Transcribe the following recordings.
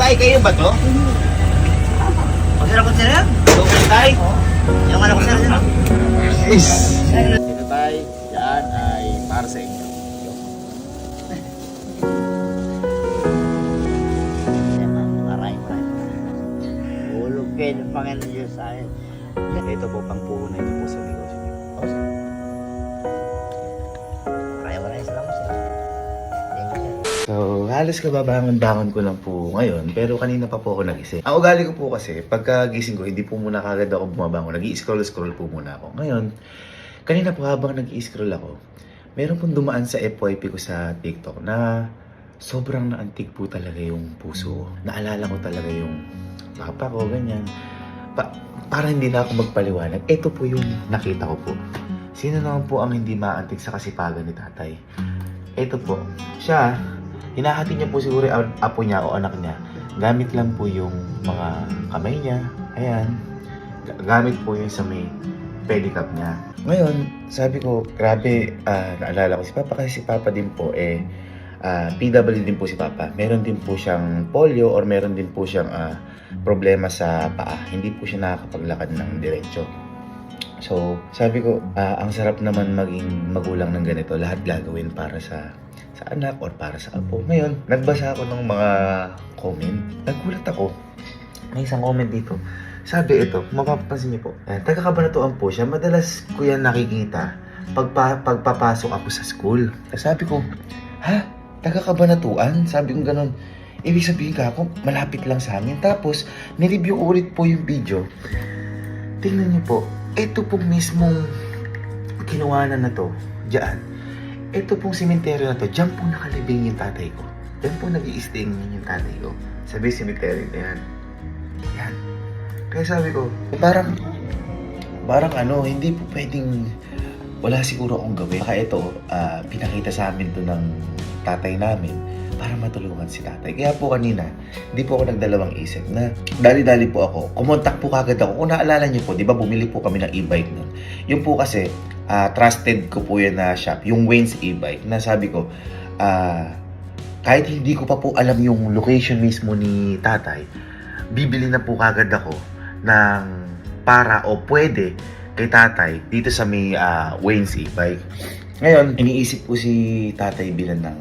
Tay, kayo ba to? Masarap ko sila yan. Okay, Tay? Yung anak ko sila yan. Yes! Ito, Tay, yan ay para sa inyo. Maraming. Ulog kayo ng Panginoon Diyos sa akin. Ito po pang puhunan niyo po sa negosyo niyo. Maraming salamat sir. Thank you sir. So, halos kababangon-bangon ko lang po ngayon, pero kanina pa po ako nagising. Ang ugali ko po kasi, pagka gising ko, hindi po muna kagad ako bumabangon. Nag-i-scroll po muna ako. Ngayon, kanina po habang nag-i-scroll ako, meron pong dumaan sa FYP ko sa TikTok na sobrang naantig po talaga yung puso ko. Naalala ko talaga yung papa ko, ganyan. Para hindi na ako magpaliwanag, ito po yung nakita ko po. Sino naman po ang hindi maantig sa kasipagan ni tatay? Ito po, siya, hinahati niya po siguro yung apo niya o anak niya. Gamit lang po yung mga kamay niya. Ayan. Gamit po yung sa may pedicab niya. Ngayon, sabi ko, grabe, naalala ko si Papa kasi si Papa din po, PW din po si Papa. Meron din po siyang polio or meron din po siyang problema sa paa. Hindi po siya nakakapaglakad ng diretso. So, sabi ko, ang sarap naman maging magulang ng ganito. Lahat gagawin para sa anak or para sa apo. Ngayon, nagbasa ako ng mga comment. Nagulat ako. May isang comment dito. Sabi ito, mapapansin niyo po, taga-Kabanatuan po siya. Madalas ko yan nakikita pagpapasok ako sa school. Sabi ko, ha? Taga-Kabanatuan? Sabi ko ganun. Ibig sabihin ka ako, malapit lang sa amin. Tapos, nireview ulit po yung video. Tingnan niyo po, ito pong mismong kinuhanan na to, dyan. Ito pong simenteryo na to, dyan po nakalibing yung tatay ko. Dyan po nag-i-sting yung tatay ko. Sabi simenteryo na yan. Yan. Kaya sabi ko, parang ano, hindi po pwedeng, wala siguro akong gawin. Baka ito, pinakita sa amin to ng tatay namin para matulungan si tatay. Kaya po kanina, hindi po ako nagdalawang isip na dali-dali po ako. Kumontak po kagad ako. Kung naalala niyo po, di ba bumili po kami ng e-bike nun. Yung po kasi, trusted ko po yan na shop, yung Wayne's e-bike, na sabi ko, kahit hindi ko pa po alam yung location mismo ni tatay, bibili na po kagad ako ng para o pwede kay tatay dito sa may Wayne's e-bike. Ngayon, iniisip po si tatay bilan ng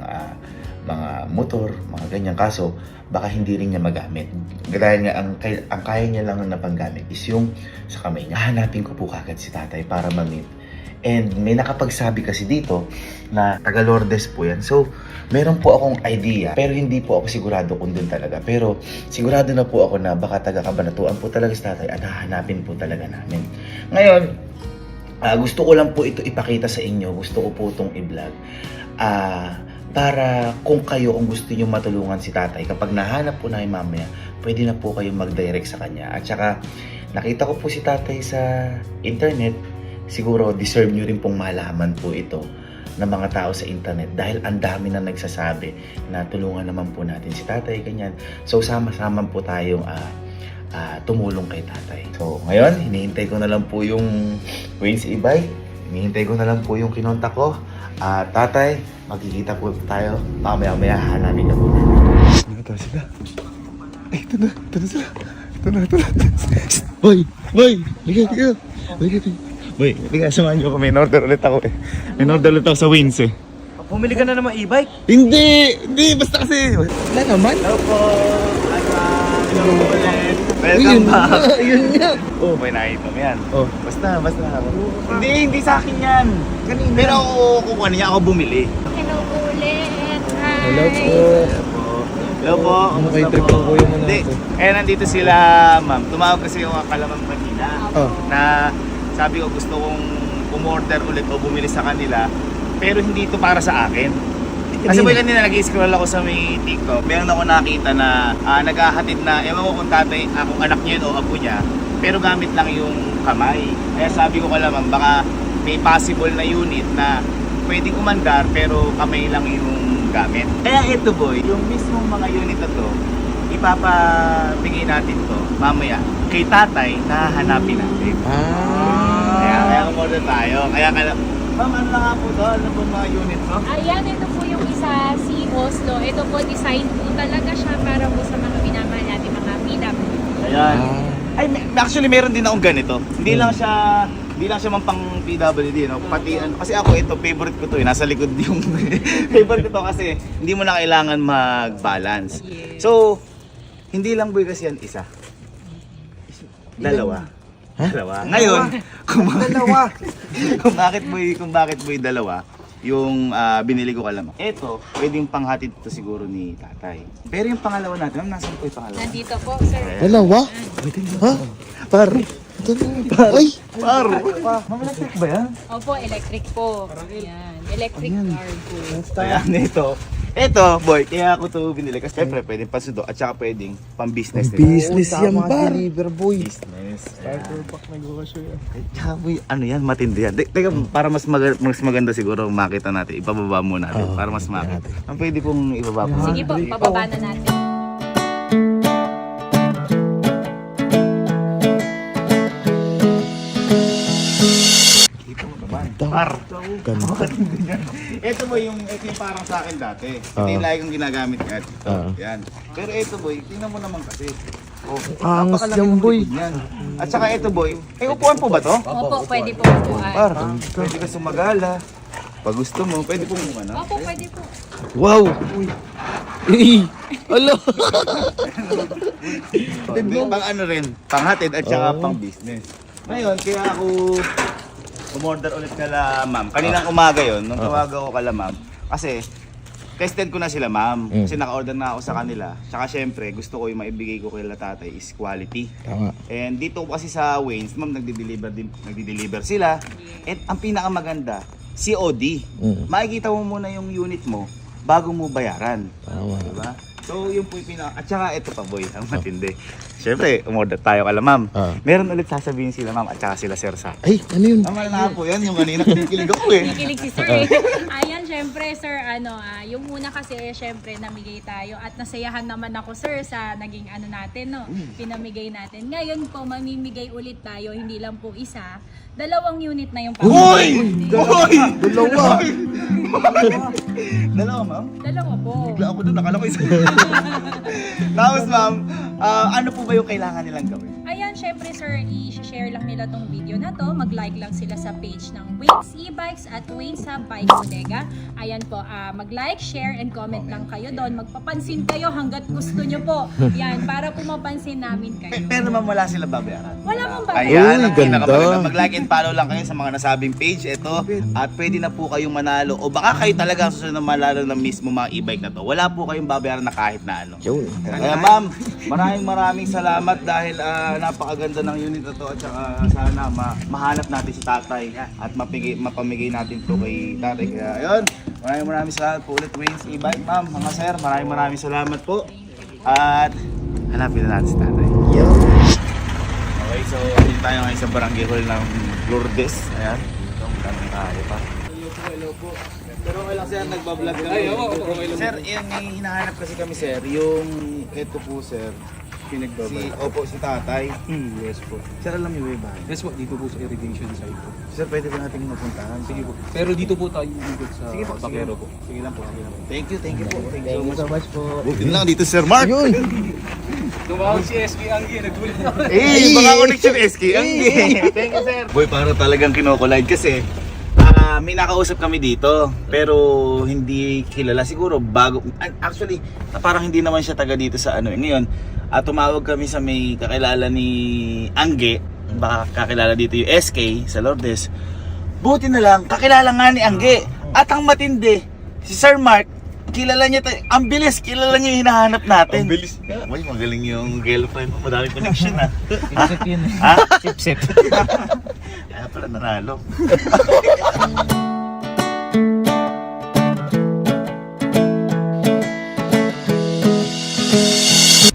mga motor, mga ganyan. Kaso, baka hindi rin niya magamit. Dahil nga, ang kaya niya lang na panggamit is yung sa kamay niya. Hanapin ko po kagad si tatay para ma-meet. And may nakapagsabi kasi dito na taga Lourdes po yan. So, meron po akong idea. Pero hindi po ako sigurado kung dun talaga. Pero sigurado na po ako na baka taga Kabanatuan po talaga si tatay at hahanapin po talaga namin. Ngayon, gusto ko lang po ito ipakita sa inyo. Gusto ko po itong i-vlog. Para kung gusto nyo matulungan si tatay, kapag nahanap po namin mamaya, pwede na po kayo mag-direct sa kanya. At saka, nakita ko po si tatay sa internet, siguro deserve nyo rin pong malaman po ito ng mga tao sa internet dahil ang dami na nagsasabi na tulungan naman po natin si tatay, ganyan. So, sama-sama po tayong tumulong kay tatay. So, ngayon, hinihintay ko na lang po yung Wayne's e-bike. Hinihintay ko na lang po yung kinontak ko. Tatay, magkikita po tayo. Mamaya-maya hanapin na po. Ito sila. Ay, ito na sila. Ito na. Boy! Liga. Boy, samahan niyo ko. May order ulit ako eh. May order ulit ako sa Wins eh. Bumili ka na naman e-bike? Hindi, basta kasi. Wala naman. Hello po. Hello ulit. Welcome back. Yun nga. Oh, may nakita mo yan. Oh. Basta. Hindi sa akin yan. Kanina. Pero kung ano niya, ako bumili. Hello ulit. Hi. Hello po. Hello po. Ano kayo trip ng kuya mo na? Hindi. Nandito sila, ma'am. Tumawag kasi yung akalamang kanina. Oh. Na sabi ko gusto kong umorder ulit o bumili sa kanila. Pero hindi ito para sa akin. Kasi po kanina nag-i-scroll ako sa may TikTok. Meron ako nakita na naghahatid na, ewan ko kung tatay, kung anak niya yun o apo niya. Pero gamit lang yung kamay. Kaya sabi ko kalamang baka may possible na unit na pwedeng umandar pero kamay lang yung gamit. Kaya ito boy, yung mismong mga unit na to, ipapabigay natin to mamaya kay tatay na hanapin natin. Kaya kumorder tayo. Kaya ma'am, ano na nga po to? Ano po mga unit to? Ayan, ito po yung isa, si Oslo. Ito po, design po talaga siya para po sa mga minamahal Actually meron din akong ganito. Hindi lang siya man pang PWD, no? Pati kasi ako ito, favorite ko to, nasa likod yung favorite ko to kasi hindi mo na kailangan mag-balance. So, hindi lang boy kasi yan isa. Dalawa. Dalawa. Ngayon, kung bakit boy dalawa, yung binili ko kalamang. Ito, pwedeng panghatid to siguro ni tatay. Pero yung pangalawa natin, ma'am, nasaan po yung pangalawa? Nandito po, sir. Dalawa? Ha? Par. Ay! Par! Ma'am, electric ba yan? Opo, electric po. Yan, electric car po. Ayan, ito, boy, kaya ako to binili. Kasi syempre, pwedeng pasudo at saka pwedeng pang-business. Business yan, par. Deliver boy. Business. Cyberpunk negosyo yan. Tsaka boy, ano yan, matindi yan. Teka, para mas maganda siguro makita natin, ipababa muna natin para mas makita. Ang pwede pong ibaba po. Sige po, pababa na natin. Par. Ganda. Ito yung parang sa akin dati. Ito yung lagi kong ginagamit yan. Yan. Pero ito boy, tingnan mo naman kasi. Angas napakalaki yan ng boy. likod niyan. At saka ito boy, upuan po ba to? Opo, pwede po upuan. Par, pwede ka sumagala. Pag gusto mo, pwede pong ano. Opo, pwede po. Wow! Eh! Alo! Pang ano rin, panghatid at saka pang business. Ngayon, kaya ako umorder ulit kala ma'am. Kaninang umaga yon nung tawagan ko kala ma'am. Kasi, tested ko na sila ma'am. Kasi naka-order na ako sa kanila. Tsaka syempre, gusto ko yung maibigay ko kay tatay is quality. Tama. And dito kasi sa Waynes, ma'am, nagdi-deliver sila. And ang pinakamaganda, COD. Makikita mo muna yung unit mo bago mo bayaran. Tama. Diba? So, yung po yung at saka ito pa boy, ang matindi. Siyempre, umorder tayo kala ma'am. Meron ulit sasabihin sila ma'am at saka sila sir sa. Ay, ano yun? Tama na po yan, yung kanina kinikilig ako eh. Kikilig si sir eh. Ayan, syempre sir, yung una kasi syempre namigay tayo at nasayahan naman ako sir sa naging ano natin, no? Pinamigay natin. Ngayon po, mamimigay ulit tayo, hindi lang po isa. 2 unit na yung Hoy! Hoy! Dalawa! Dalawa ma'am? 2 po. Bigla ako doon, nakala ko isa. Tapos ma'am, ano po ba yung kailangan nilang gawin? Ayan, syempre sir, i-share lang nila tong video na to. Mag-like lang sila sa page ng Waynes E-Bikes at Waynes sa Bike Bodega. Ayan po, mag-like, share, and comment lang kayo doon. Magpapansin kayo hanggat gusto nyo po. Yan, para po mapansin namin kayo. Pero ma'am, wala sila babayaran. Wala mong babayaran. Ayan, Uy, ang ganda. pinakamaganda. Mag-like and follow lang kayo sa mga nasabing page. Ito, at pwede na po kayong manalo. O baka kayo talaga ang susunod na manalo ng mismo mga e-bike na to. Wala po kayong babayaran na kahit na ano. Yun. Kaya ma'am, maraming salamat dahil napakaganda ng unit na to at saka sana mahanap natin si tatay at mapamigay natin to kay tatay. Kaya ayun, maraming salamat po ulit Waynes E-Bike ma'am, mga sir, maraming salamat po. At hanapin na natin si tatay. Okay, so dito tayo ngayon sa Barangay Hall ng Lourdes. Ayan, dito ang tayo pa. Hello po. Pero okay lang sir, nagbablog kami. Ay, okay lang. Sir, yung hinahanap kasi kami sir, yung ito po sir. Si tatay. Yes po. Sir, alam niyo ba yung bahay? Yes po, dito po sa irrigation side po. Sir, pwede ba natin mapuntahan? Sige po. Pero dito po tayo ikot sa Sige po, Bakero po. Sige lang po. Thank you po. Thank you So much po. Yun lang dito Sir Mark. Yun! Tumawag si SB Anggi, nagulat na. Mga connection SK. Thank you sir. Boy, para talagang kinokolide kasi may nakausap kami dito pero hindi kilala siguro bago actually parang hindi naman siya taga dito sa ano ngayon tumawag kami sa may kakilala ni Angge baka kakilala dito yung SK sa Lourdes buti na lang kakilala nga ni Angge at ang matindi si Sir Mark kilala niya ang bilis kilala niya yung hinahanap natin ang bilis may magaling yung girlfriend mo madaming connection ha Chipset yun eh. ha? Chipset. Kaya pala nanalo.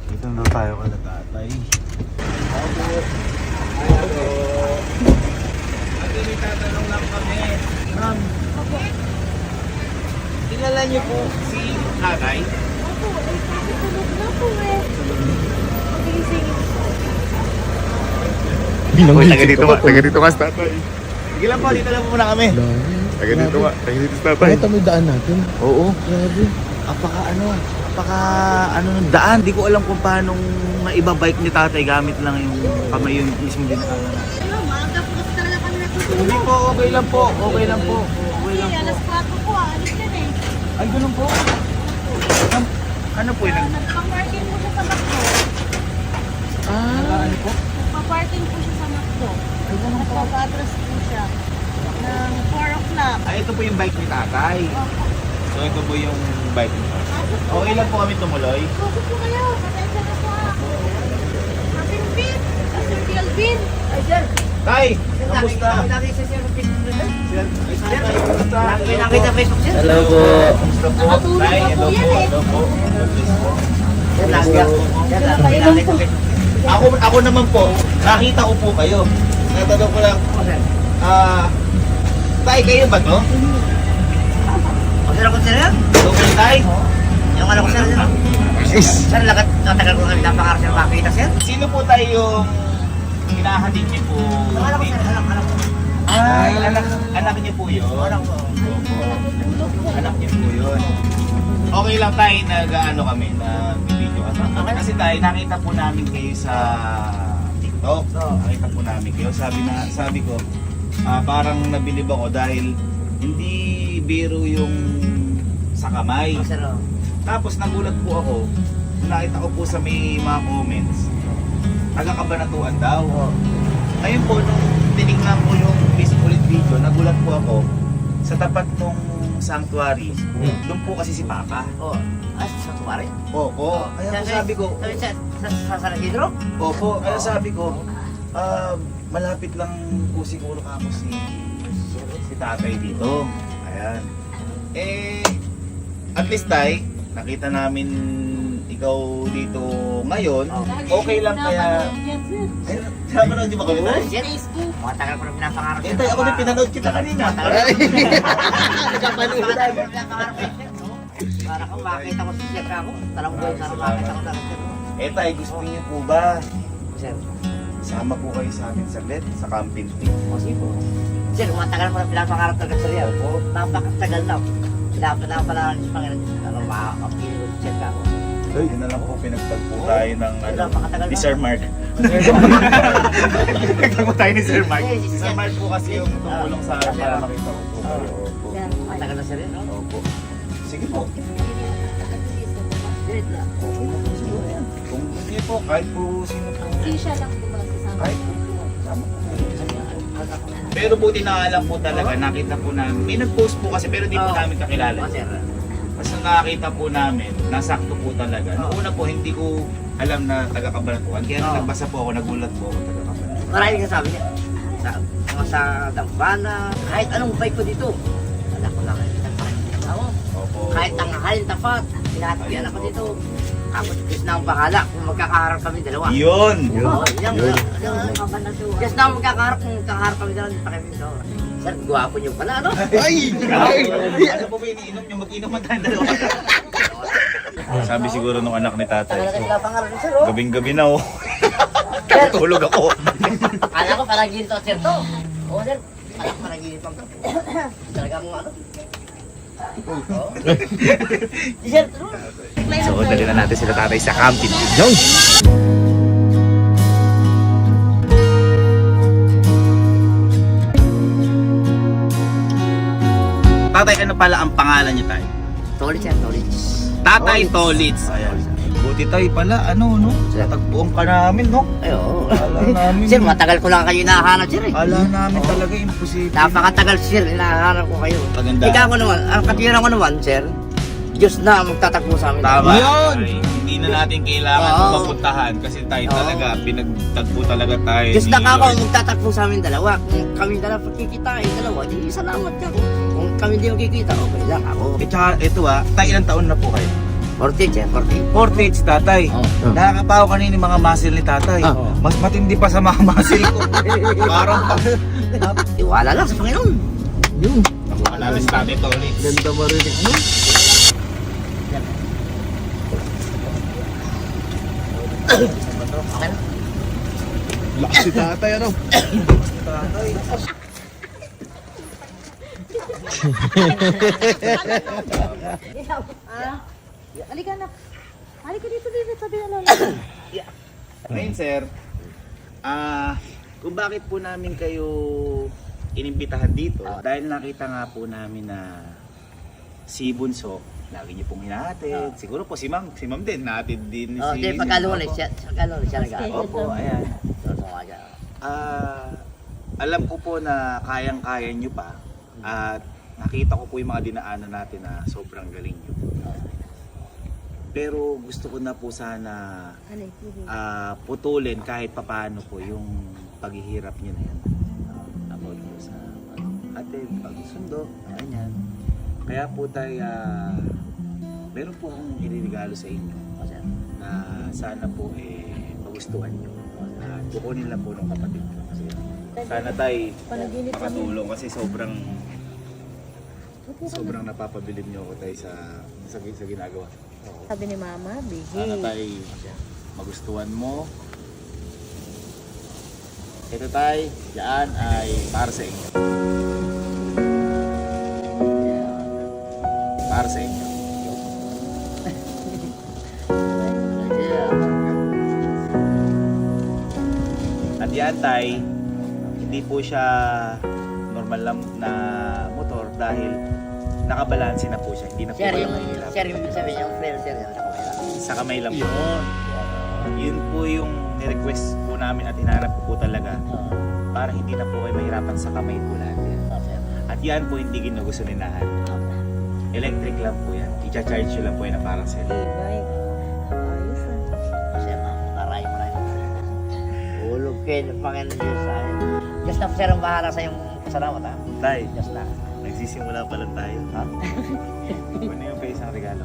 Dito na tayo kala tatay. Ate, may tatanong lang kami. Ma'am. Kilala niyo po si tatay? Opo, tulog na po eh. Magising. Taga dito ka sa tatay. Sige lang po, dito lang muna kami. Taga dito sa tatay. Pakita mo yung daan natin. Oo. Grabe. Apaka ano ng daan. Di ko alam kung paanong iba bike ni tatay, gamit lang yung kamay yung mismo din. Ano, maaga po kasi talaga kami natutulog. Hindi po, okay lang po. Okay lang po. Okay lang Hindi, po. alas 4 po, alis yan eh. Ay, ganun po. Ano po yun? Nagpa-parking po siya sa McDo. Ano po? Nagpa-parking po siya sa McDo. Nagpa-atras po siya. Ng 4 o'clock. Ay, ito po yung bike ni tatay. Opo. So, ito po yung bike ni tatay. Okay lang po kami tumuloy. Gusto po kayo, pasensya na po ako. Kasing Bin, kasing Kelvin. Ay, sir. Tay! Kamusta? Nakita Facebook siya. Hello po. Kamusta po? Nakatulog Tay, pa po hello yan po. eh. Hello po. God bless po. Ako naman po, nakita ko po kayo. Natanong ko lang, tay, kayo ba to? Sir ako sir yan? Okay, tay? Yung ano ko sir yun? Sir, natagal ko kami napangarap sir makita sir. Sino po tayo yung hinahatid niyo po? Yung anak ko sir, anak ko. Ay, anak niyo po yun? Anak ko. Opo. Anak niyo po yun. Okay lang tayo, nag-ano kami, nag-video kami. Kasi tayo, nakita po namin kayo sa TikTok. Nakita po namin kayo. Sabi ko, parang nabilib ako dahil hindi biro yung sa kamay. Sir, oh. Tapos nagulat po ako, nakita ko po sa may mga comments, taga-Kabanatuan daw. Ngayon po, nung tinignan ko yung ulit video, nagulat po ako sa tapat ng sanctuary. Doon po kasi si Papa. Oh. Ay, sa tuwari? Opo. Kaya po sabi ko, Sa San Isidro? opo, kaya sabi ko, malapit lang po siguro ako si tatay dito. Ayan. At least tay, nakita namin ikaw dito ngayon. Okay lang kaya... Ay, sabi na, di ba kami tayo? Sir, Facebook. matagal ko na pinapangarap Eh tayo, ako din pinanood kita kanina. Para kung makita ko si Sir ako, talang buhay sana makita ko talaga sir. Eh tayo, gusto niyo po ba? Sir, Sama po kayo sa amin saglit sa camping team. kasi po. Sir, matagal ko na pinapangarap talaga sir yan. Napakatagal na. Pinapangarap sa Panginoon. Ano, makakapili ko si Sir ako. Yun na lang po pinagtagpo tayo ng Napakatagal ni na. Sir Mark. Pinagtagpo tayo ni Sir Mark. Si Sir Mark po kasi yung tumulong sa akin para makita ko po kayo. Opo. Sir, matagal na sir yun, no? Opo. Sige po. Diret na. Okay na po siguro yan. Kung hindi po, kahit po sino po. Siya lang po magsasama. Kahit po. Sama po. Pero buti na alam po talaga, nakita po namin. May nag-post po kasi pero di po namin kakilala. Oh, sir. Basta nakakita po namin, nasakto po talaga. Noong una po, hindi ko alam na taga-Kabanatuan. Kaya nung nagbasa po ako, nagulat po ako taga-Kabanatuan. Maraming kasabi niya. Sa Dambana, kahit anong bike ko dito. Wala ko lang nakikita ako. Opo. Kahit tanghalin tapat, pinatipian ako dito. Tapos Diyos na ang bahala kung magkakaharap kami dalawa. Yun! Oo, yan. Kabanatuan. Diyos na ang magkakaharap kung kakaharap kami dalawa. Hindi pa kami dito. Sir, gwapo niyo pala, ano? Ano po ba iniinom nyo? Mag-inom man tayo dalawa. Sabi siguro nung anak ni tatay. Talaga pinapangarap ni Sir, oh. Gabing-gabi na oh. Sir, Tulog ako. akala ko parang ginto, Sir, to. Oo, Sir. Parang ginto ang kapo. Talaga mo ano? Oo. Sir, true. So, dali na natin sila tatay sa camping. Tatay, ano pala ang pangalan niyo tayo? Tolit, Sir, tolit. Tatay Tolits. Ayan. Buti tayo pala, ano, no? Natagpuan ka namin, no? Ay, oo. Kala namin. Sir, matagal ko lang kayo hinahanap, Sir, eh. Kala namin talaga imposible. Napakatagal, Sir, hinahanap ko kayo. Maganda. Ikaw ko naman, ang katwiran ko naman, Sir, Diyos na ang magtatakbo sa amin. Tama. Yun! Ay, hindi na natin kailangan Oo. mapuntahan kasi tayo Oo. talaga, pinagtagpo talaga tayo. Diyos ni na ako Lord. ang magtatakbo sa amin dalawa. Kung kami dalawa pagkikitain dalawa, di salamat ka. Kung kami di magkikita, okay lang ako. Eh, tsaka, ito tayo ilang taon na po kayo? 40, Sir, 40. 48 si tatay. Nakakapaw kanina yung mga muscle ni tatay. Mas matindi pa sa mga muscle ko. Parang Iwala lang sa Panginoon. Yun. Alala si tatay Tolits. Ganda marinig. Ano? Okay na. Lakas si tatay, ano? Halika na. Halika dito, dito. Sabi na lola. Ngayon sir, kung bakit po namin kayo inimbitahan dito, dahil nakita nga po namin na si Bunso, lagi niyo pong hinahatid. Siguro po si Ma'am din, nahatid din Oh, di pagkalunes siya nag-aaral. Opo, ayan. So, kaya. Alam ko po na kayang-kaya nyo pa at nakita ko po yung mga dinaanan natin na sobrang galing nyo. Pero gusto ko na po sana putulin kahit papaano po yung paghihirap nyo na yan. About po sa atin, pagsundo, ganyan. Kaya po tayo, meron po akong iririgalo sa inyo na sana po magustuhan nyo. At kukunin lang po ng kapatid ko. Kasi sana tayo makatulong kasi sobrang napapabilib nyo ako tayo sa ginagawa. Sabi ni Mama, Sana bigay. tayo magustuhan mo. Ito tayo, yan ay para sa inyo. Para sa inyo. At yan tay, hindi po siya normal lang na motor dahil nakabalansi na po siya. Hindi na po Sir, kayo yung mahirap. sabi niya, yung friend, sir, yung Sa kamay lang po. Yun po yung ni-request po namin at hinanap ko po talaga para hindi na po kayo mahirapan sa kamay po natin. At yan po hindi ginugusuninahan. Electric lang po yan. I-charge nyo lang po yan na parang cell. E-bike. Ayos ah. Sir, maray. Ulog kayo ng Panginoon Diyos sa akin. Diyos na po, sir, ang bahala sa iyong pasalamat, ha? Tay, Diyos na. nagsisimula pa lang tayo. Ha? Kunin yung pa isang regalo.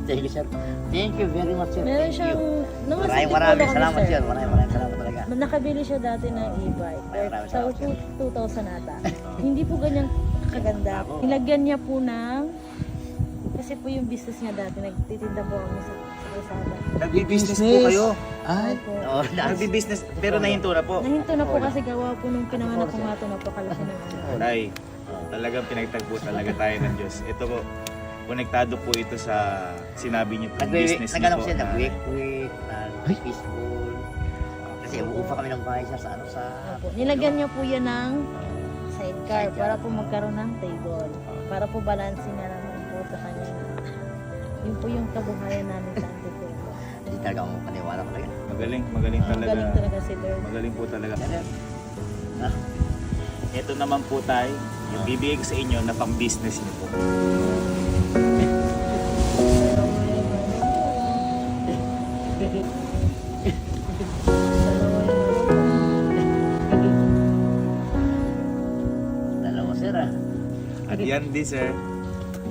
Thank you, sir. Thank you very much, sir. Meron Thank siyang... you. Nung nasa Maraming Tipolo salamat, kami, sir. Maraming salamat talaga. Nakabili siya dati ng e-bike. Maraming Sa salamat, 2,000 ata. Hindi po ganyan kaganda. Nilagyan niya po ng... Kasi po yung business niya dati, nagtitinda po kami sa kalsada. Nagbi-business po kayo. Opo. Oh, Nagbi-business pero nahinto na po. Nahinto na po kasi gawa po nung pinanganak ko nga ito, napakalaki ng ano. Tay, talagang pinagtagpo talaga tayo ng Diyos. Ito po, konektado po ito sa sinabi niyo po, business niyo Nag-ano po. siya, na- nag-quick, peaceful. Kasi uupa kami ng bahay siya sa ano sa... Opo. Nilagyan niya po yan ng sidecar para po magkaroon ng table. Para po balancing nga naman po sa kanya. Yun po yung kabuhayan namin sa Antipolo. Hindi talaga ako paniwala ko talaga. Magaling Ang talaga. galing talaga si Lord. Magaling po talaga. Ah, Ito naman po tayo, yung bibigay ko sa inyo na pang-business niyo po. dalawa, sir, ah. At yan din sir,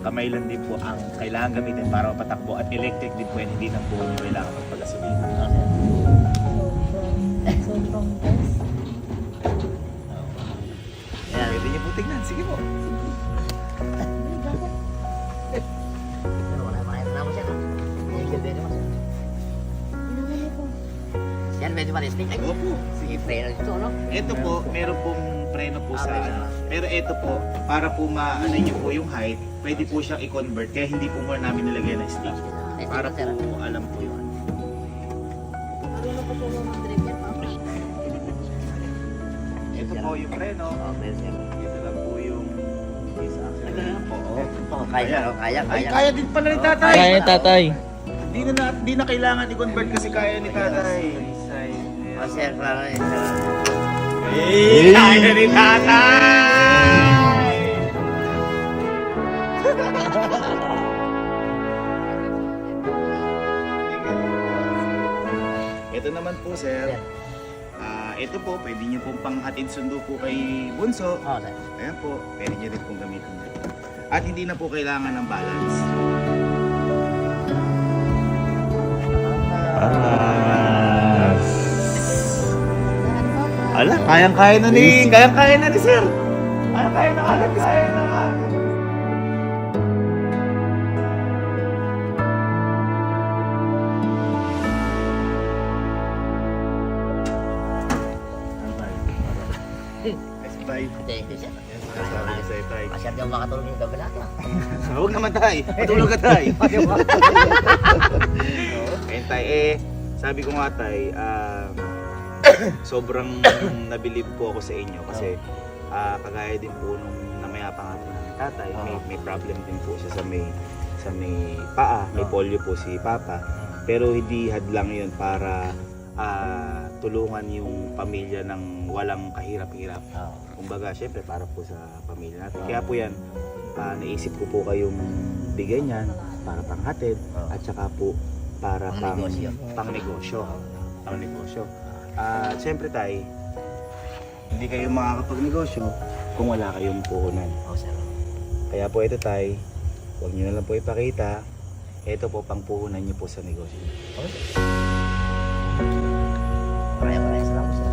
kamay lang din po ang kailangan gamitin para mapatakbo at electric din po yan, hindi na po nyo kailangan magpagasolina. Ah, sir. Sobrang best. Yan. Pwede niyo po tignan, sige po. Pero wala makita naman siya, no? Thank you very much, sir. Yan, medyo ma-resting. Ay, Opo. sige, prayer dito, no? Ito po, meron pong preno po sa meron. pero ito po, para po maano niyo po yung height, pwede po siyang i-convert kaya hindi po muna namin nilagyan ng stick. Para po alam po yun. Ito po yung preno. Okay, sir. Ito lang po yung isa. Oh, kaya, no? Kaya. Kaya din pala ni tatay. Kaya tatay. Di na kailangan i-convert kasi kaya ni tatay. Oh, sir, para rin, sir. Kaya ni tatay! Ito naman po sir. Ito po, pwede niyo pong panghatid sundo po kay Bunso. Oh, sir. Ayan po, pwede niyo rin pong gamitin yan. At hindi na po kailangan ng balance. Ala, kayang-kaya na ni sir. Kayang-kaya na agad, kaya na agad. Bye. Thank you, sir. Sabi ko sa'yo, tay. Masyado yung makatulog yung gabi natin, ah. Huwag naman tay. Matulog ka tay. Ayun tay Sabi ko nga tay, sobrang nabilib po ako sa inyo kasi kagaya din po nung namaya pa nga po ng tatay, may problem din po siya sa may paa, may polio po si Papa. Pero hindi hadlang yun para tulungan yung pamilya ng walang kahirap-hirap. Kumbaga, syempre para po sa pamilya natin. Kaya po yan, naisip ko po kayong bigyan yan para panghatid at saka po para pang-negosyo. Syempre tay, hindi kayo makakapag-negosyo kung wala kayong puhunan. Kaya po ito tay, huwag nyo na lang po ipakita. Ito po pang puhunan nyo po sa negosyo. Maraming salamat, sir.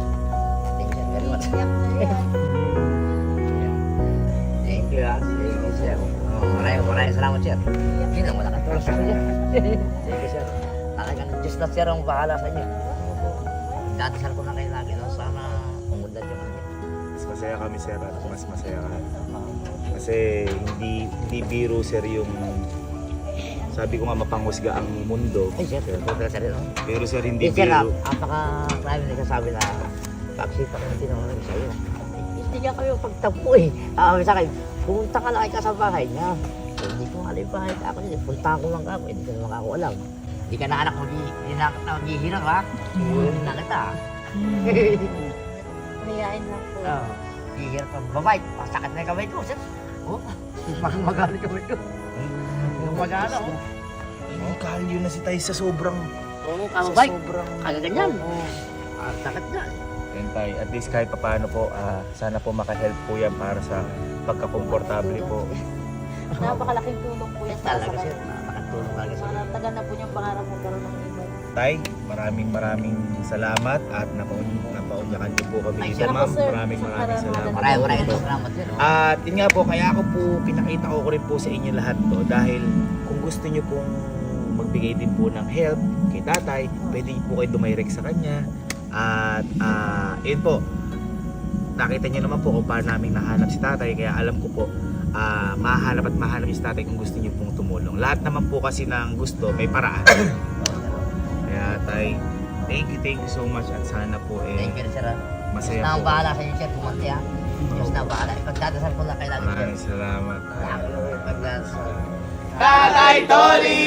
Thank you very much. Thank you, sir. Maraming salamat, sir. Yun ang malaking tulong sa inyo. Thank you, sir. Talagang Diyos na, sir, ang bahala sa inyo. Dadasal ko na kayo lagi, no? Sana umundan yung kanya. Mas masaya kami sir at mas masaya ka. Kasi hindi biro sir yung sabi ko nga mapanghusga ang mundo. Ay, sir, tulong sir, no? Pero sir hindi Sir, biro. apaka-marami nagsasabi na pag-sipa ka natin naman sa iyo. Hindi niya kayo pagtapo eh. Sa akin, pumunta ka lang ka sa bahay niya. Hindi ko alam yung bahay ka ako niya. Punta ko lang ako, hindi ko naman ako alam. Hindi ka na anak, maghihirang ha? Hindi na kita. Mayayain lang po. Hihirang ka, babay, pasakit na yung kamay ko, sir. Oh, magaling kamay ko. Magana, oh. Kalyo na si Tay sa sobrang Oo, kamabay. Kagaganyan. Sakit na. Yan Tay, at least kahit papaano po, sana po makahelp po yan para sa pagkakomportable po. Napakalaking tulong po yan para sa Talaga, sir. kanya. Nakatulong talaga, sir. Para tagal na po niyang pangarap magkaroon ng iba. Tay, maraming salamat at napaunyakan niyo po kami Ay, dito sir, ma'am. sir. Maraming salamat. Maraming salamat, sir. At yun nga po, kaya ako po pinakita ko rin po sa inyo lahat to dahil kung gusto niyo pong magbigay din po ng help kay tatay, pwede niyo po kayo dumirect sa kanya. At yun po, nakita niyo naman po kung paano namin nahanap si tatay, kaya alam ko po mahanap si tatay kung gusto niyo pong tumulong. Lahat naman po kasi ng gusto may paraan. Kaya tay, thank you so much at sana po Thank you, sir. masaya Diyos na ang po. bahala sa inyo, sir. Pumunti, ha? Diyos na ang bahala. Ipagdadasal ko lang kay lagi, sir. Maraming salamat. Ipagdadasal. Tatay Tony!